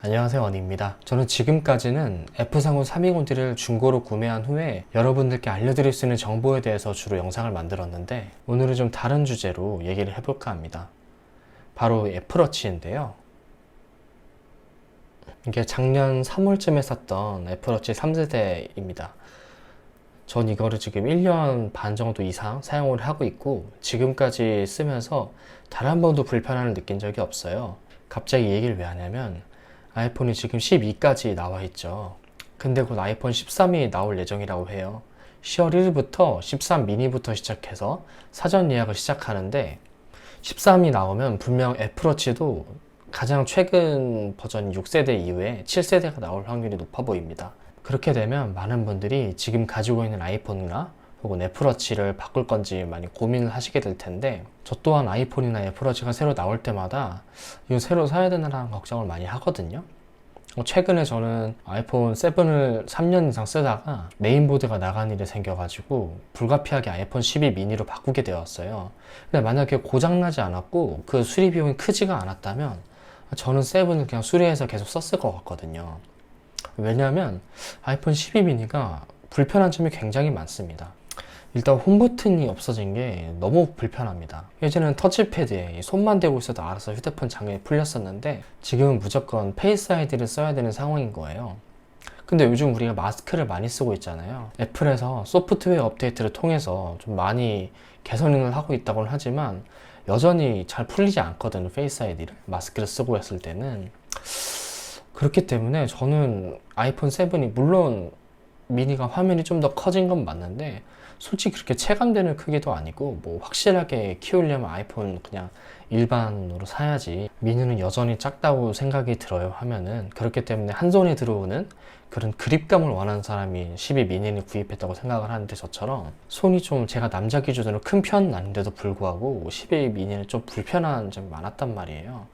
안녕하세요, 원희입니다. 저는 지금까지는 F상호 320D를 중고로 구매한 후에 여러분들께 알려드릴 수 있는 정보에 대해서 주로 영상을 만들었는데, 오늘은 좀 다른 주제로 얘기를 해볼까 합니다. 바로 애플워치인데요. 이게 작년 3월쯤에 샀던 애플워치 3세대입니다. 전 이거를 지금 1년 반 정도 이상 사용을 하고 있고, 지금까지 쓰면서 단 한 번도 불편함을 느낀 적이 없어요. 갑자기 이 얘기를 왜 하냐면, 아이폰이 지금 12까지 나와 있죠. 근데 곧 아이폰 13이 나올 예정이라고 해요. 10월 1일부터 13 미니부터 시작해서 사전 예약을 시작하는데, 13이 나오면 분명 애플워치도 가장 최근 버전 6세대 이후에 7세대가 나올 확률이 높아 보입니다. 그렇게 되면 많은 분들이 지금 가지고 있는 아이폰이나 혹은 애플워치를 바꿀 건지 많이 고민을 하시게 될 텐데, 저 또한 아이폰이나 애플워치가 새로 나올 때마다 이거 새로 사야 되나라는 걱정을 많이 하거든요. 최근에 저는 아이폰 7을 3년 이상 쓰다가 메인보드가 나간 일이 생겨가지고 불가피하게 아이폰 12 미니로 바꾸게 되었어요. 근데 만약에 고장나지 않았고 그 수리 비용이 크지가 않았다면 저는 7을 그냥 수리해서 계속 썼을 것 같거든요. 왜냐하면 아이폰 12 미니가 불편한 점이 굉장히 많습니다. 일단 홈 버튼이 없어진 게 너무 불편합니다. 예전에는 터치패드에 손만 대고 있어도 알아서 휴대폰 장면이 풀렸었는데, 지금은 무조건 페이스 아이디를 써야 되는 상황인 거예요. 근데 요즘 우리가 마스크를 많이 쓰고 있잖아요. 애플에서 소프트웨어 업데이트를 통해서 좀 많이 개선을 하고 있다고는 하지만 여전히 잘 풀리지 않거든요, 페이스 아이디를 마스크를 쓰고 했을 때는. 그렇기 때문에 저는 아이폰 7이 물론 미니가 화면이 좀 더 커진 건 맞는데, 솔직히 그렇게 체감되는 크기도 아니고, 뭐 확실하게 키우려면 아이폰 그냥 일반으로 사야지, 미니는 여전히 작다고 생각이 들어요 하면은. 그렇기 때문에 한 손에 들어오는 그런 그립감을 원하는 사람이 12 미니를 구입했다고 생각을 하는데, 저처럼 손이 좀 제가 남자 기준으로 큰 편은 아닌데도 불구하고 12 미니는 좀 불편한 점이 많았단 말이에요.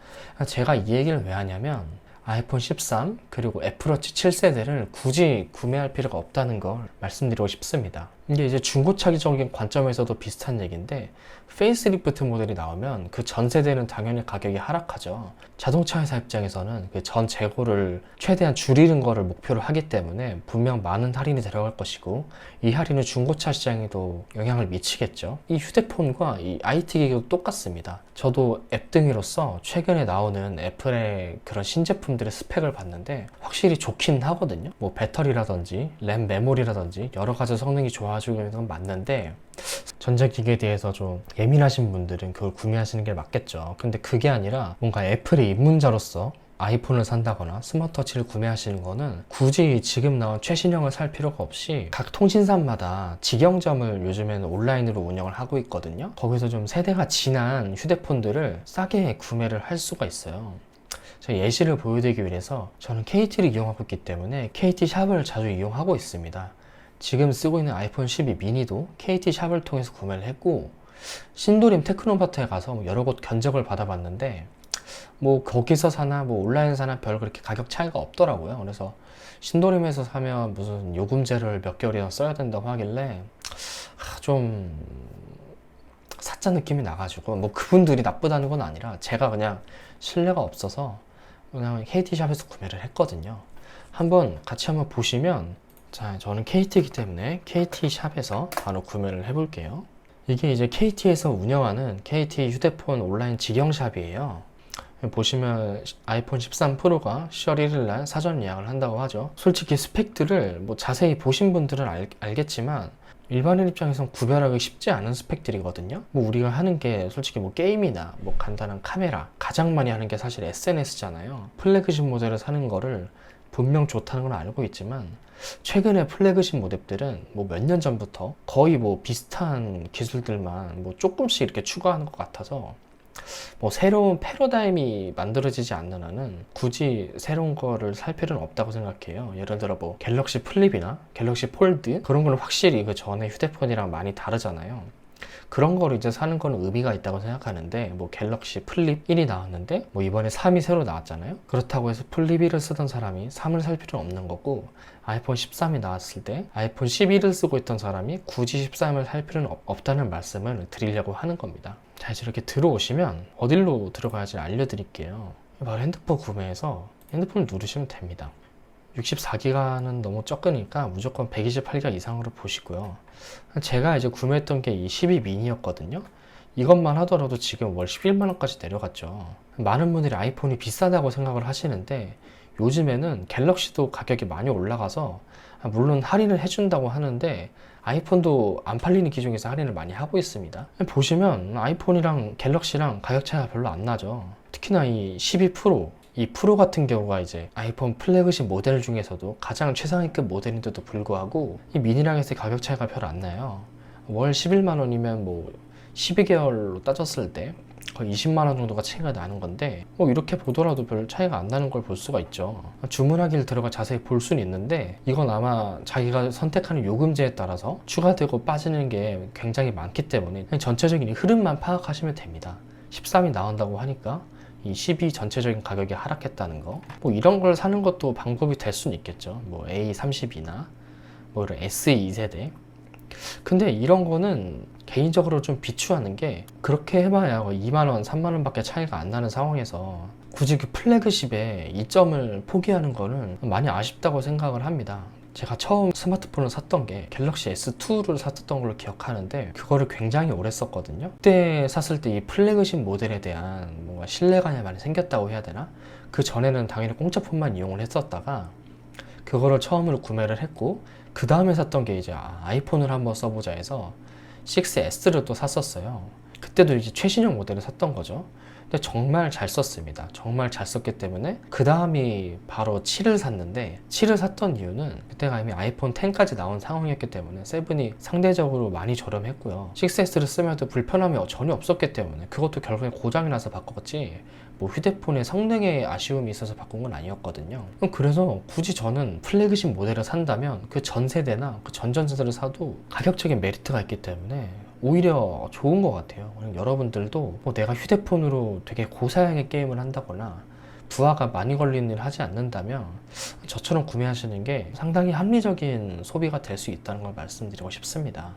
제가 이 얘기를 왜 하냐면, 아이폰 13 그리고 애플워치 7세대를 굳이 구매할 필요가 없다는 걸 말씀드리고 싶습니다. 이게 이제 중고차적인 관점에서도 비슷한 얘기인데, 페이스리프트 모델이 나오면 그 전 세대는 당연히 가격이 하락하죠. 자동차 회사 입장에서는 그 전 재고를 최대한 줄이는 거를 목표로 하기 때문에 분명 많은 할인이 들어갈 것이고, 이 할인은 중고차 시장에도 영향을 미치겠죠. 이 휴대폰과 이 IT 기기도 똑같습니다. 저도 앱등이로서 최근에 나오는 애플의 그런 신제품들의 스펙을 봤는데 확실히 좋긴 하거든요. 뭐 배터리라든지 램 메모리라든지 여러 가지 성능이 좋아지고 있는 건 맞는데, 전자기기에 대해서 좀 예민하신 분들은 그걸 구매하시는 게 맞겠죠. 근데 그게 아니라 뭔가 애플의 입문자로서 아이폰을 산다거나 스마트워치를 구매하시는 거는 굳이 지금 나온 최신형을 살 필요가 없이 각 통신사마다 직영점을 요즘에는 온라인으로 운영을 하고 있거든요. 거기서 좀 세대가 지난 휴대폰들을 싸게 구매를 할 수가 있어요. 제가 예시를 보여드리기 위해서 저는 KT를 이용하고 있기 때문에 KT 샵을 자주 이용하고 있습니다. 지금 쓰고 있는 아이폰 12 미니도 KT 샵을 통해서 구매를 했고, 신도림 테크노마트에 가서 여러 곳 견적을 받아봤는데 뭐 거기서 사나 뭐 온라인 사나 별 그렇게 가격 차이가 없더라고요. 그래서 신도림에서 사면 무슨 요금제를 몇 개월이나 써야 된다고 하길래 좀 사짜 느낌이 나가지고, 뭐 그분들이 나쁘다는 건 아니라 제가 그냥 신뢰가 없어서 그냥 KT샵에서 구매를 했거든요. 같이 한번 보시면, 자, 저는 KT이기 때문에 KT샵에서 바로 구매를 해볼게요. 이게 이제 KT에서 운영하는 KT 휴대폰 온라인 직영샵이에요. 보시면 아이폰 13 프로가 10월 1일 날 사전 예약을 한다고 하죠. 솔직히 스펙들을 뭐 자세히 보신 분들은 알겠지만 일반인 입장에선 구별하기 쉽지 않은 스펙들이거든요. 뭐 우리가 하는 게 솔직히 뭐 게임이나 뭐 간단한 카메라, 가장 많이 하는 게 사실 SNS잖아요. 플래그십 모델을 사는 거를 분명 좋다는 건 알고 있지만, 최근에 플래그십 모델들은 뭐 몇 년 전부터 거의 뭐 비슷한 기술들만 뭐 조금씩 이렇게 추가하는 것 같아서, 뭐 새로운 패러다임이 만들어지지 않는 한은 굳이 새로운 거를 살 필요는 없다고 생각해요. 예를 들어 뭐 갤럭시 플립이나 갤럭시 폴드, 그런 거는 확실히 그 전에 휴대폰이랑 많이 다르잖아요. 그런 거를 이제 사는 거는 의미가 있다고 생각하는데, 뭐 갤럭시 플립 1이 나왔는데 뭐 이번에 3이 새로 나왔잖아요. 그렇다고 해서 플립 1을 쓰던 사람이 3을 살 필요는 없는 거고, 아이폰 13이 나왔을 때 아이폰 11을 쓰고 있던 사람이 굳이 13을 살 필요는 없다는 말씀을 드리려고 하는 겁니다. 자, 이제 이렇게 들어오시면 어디로 들어가야지 알려드릴게요. 바로 핸드폰 구매에서 핸드폰을 누르시면 됩니다. 64기가는 너무 적으니까 무조건 128기가 이상으로 보시고요. 제가 이제 구매했던 게 이 12 미니였거든요. 이것만 하더라도 지금 월 11만원까지 내려갔죠. 많은 분들이 아이폰이 비싸다고 생각을 하시는데 요즘에는 갤럭시도 가격이 많이 올라가서 물론 할인을 해준다고 하는데 아이폰도 안 팔리는 기종에서 할인을 많이 하고 있습니다. 보시면 아이폰이랑 갤럭시랑 가격 차이가 별로 안 나죠. 특히나 이 12 프로, 이 프로 같은 경우가 이제 아이폰 플래그십 모델 중에서도 가장 최상위급 모델인데도 불구하고 이 미니랑 해서 가격 차이가 별로 안 나요. 월 11만원이면 뭐 12개월로 따졌을 때 거의 20만원 정도가 차이가 나는 건데 뭐 이렇게 보더라도 별 차이가 안 나는 걸 볼 수가 있죠. 주문하기를 들어가 자세히 볼 수는 있는데 이건 아마 자기가 선택하는 요금제에 따라서 추가되고 빠지는 게 굉장히 많기 때문에 그냥 전체적인 흐름만 파악하시면 됩니다. 13이 나온다고 하니까 이 12 전체적인 가격이 하락했다는 거, 뭐 이런 걸 사는 것도 방법이 될 수는 있겠죠. 뭐 A32나 뭐 이런 SE 2세대. 근데 이런 거는 개인적으로 좀 비추하는 게 그렇게 해봐야 2만원, 3만원 밖에 차이가 안 나는 상황에서 굳이 그 플래그십에 이점을 포기하는 거는 많이 아쉽다고 생각을 합니다. 제가 처음 스마트폰을 샀던 게 갤럭시 S2를 샀던 걸로 기억하는데 그거를 굉장히 오래 썼거든요. 그때 샀을 때 이 플래그십 모델에 대한 뭔가 신뢰감이 많이 생겼다고 해야 되나? 그 전에는 당연히 공짜 폰만 이용을 했었다가 그거를 처음으로 구매를 했고 그 다음에 샀던 게 이제 아이폰을 한번 써보자 해서 6S를 또 샀었어요. 그때도 이제 최신형 모델을 샀던 거죠. 근데 정말 잘 썼습니다. 정말 잘 썼기 때문에 그 다음이 바로 7을 샀는데 7을 샀던 이유는 그때가 이미 아이폰 10까지 나온 상황이었기 때문에 7이 상대적으로 많이 저렴했고요. 6S를 쓰면도 불편함이 전혀 없었기 때문에 그것도 결국에 고장이 나서 바꿨지 뭐 휴대폰의 성능에 아쉬움이 있어서 바꾼 건 아니었거든요. 그래서 굳이 저는 플래그십 모델을 산다면 그 전 세대나 그 전전세대를 사도 가격적인 메리트가 있기 때문에 오히려 좋은 것 같아요. 여러분들도 뭐 내가 휴대폰으로 되게 고사양의 게임을 한다거나 부하가 많이 걸리는 일 하지 않는다면 저처럼 구매하시는 게 상당히 합리적인 소비가 될 수 있다는 걸 말씀드리고 싶습니다.